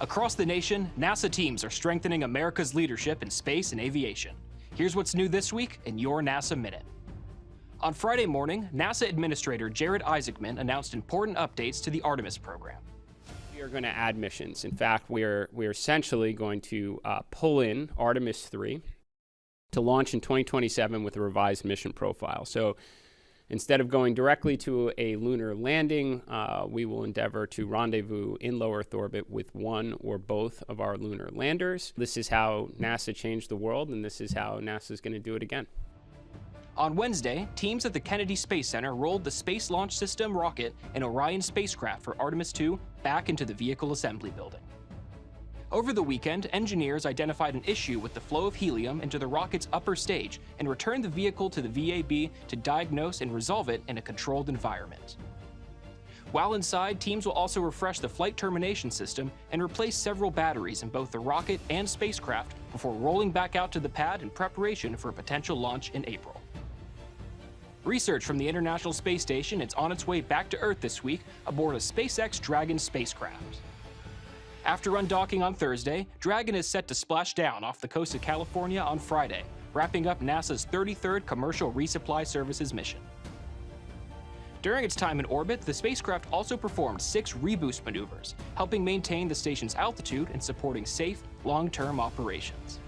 Across the nation, NASA teams are strengthening America's leadership in space and aviation. Here's what's new this week in your NASA Minute. On Friday morning, NASA Administrator Jared Isaacman announced important updates to the Artemis program. We are going to add missions. In fact, we're essentially going to pull in Artemis 3 to launch in 2027 with a revised mission profile. So instead of going directly to a lunar landing, we will endeavor to rendezvous in low Earth orbit with one or both of our lunar landers. This is how NASA changed the world, and this is how NASA is going to do it again. On Wednesday, teams at the Kennedy Space Center rolled the Space Launch System rocket and Orion spacecraft for Artemis 2 back into the vehicle assembly building. Over the weekend, engineers identified an issue with the flow of helium into the rocket's upper stage and returned the vehicle to the VAB to diagnose and resolve it in a controlled environment. While inside, teams will also refresh the flight termination system and replace several batteries in both the rocket and spacecraft before rolling back out to the pad in preparation for a potential launch in April. Research from the International Space Station is on its way back to Earth this week aboard a SpaceX Dragon spacecraft. After undocking on Thursday, Dragon is set to splash down off the coast of California on Friday, wrapping up NASA's 33rd commercial resupply services mission. During its time in orbit, the spacecraft also performed 6 reboost maneuvers, helping maintain the station's altitude and supporting safe, long-term operations.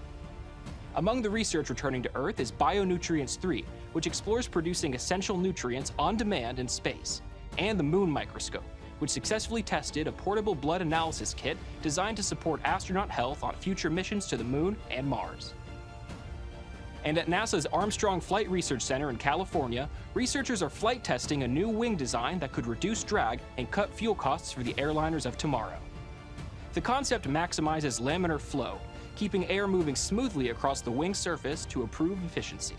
Among the research returning to Earth is Bionutrients 3, which explores producing essential nutrients on demand in space, and the Moon Microscope, which successfully tested a portable blood analysis kit designed to support astronaut health on future missions to the Moon and Mars. And at NASA's Armstrong Flight Research Center in California, researchers are flight testing a new wing design that could reduce drag and cut fuel costs for the airliners of tomorrow. The concept maximizes laminar flow, keeping air moving smoothly across the wing surface to improve efficiency.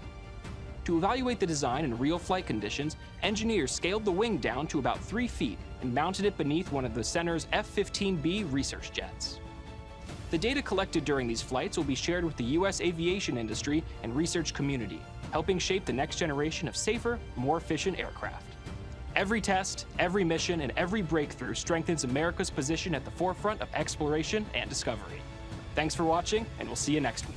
To evaluate the design in real flight conditions, engineers scaled the wing down to about 3 feet and mounted it beneath one of the center's F-15B research jets. The data collected during these flights will be shared with the U.S. aviation industry and research community, helping shape the next generation of safer, more efficient aircraft. Every test, every mission, and every breakthrough strengthens America's position at the forefront of exploration and discovery. Thanks for watching, and we'll see you next week.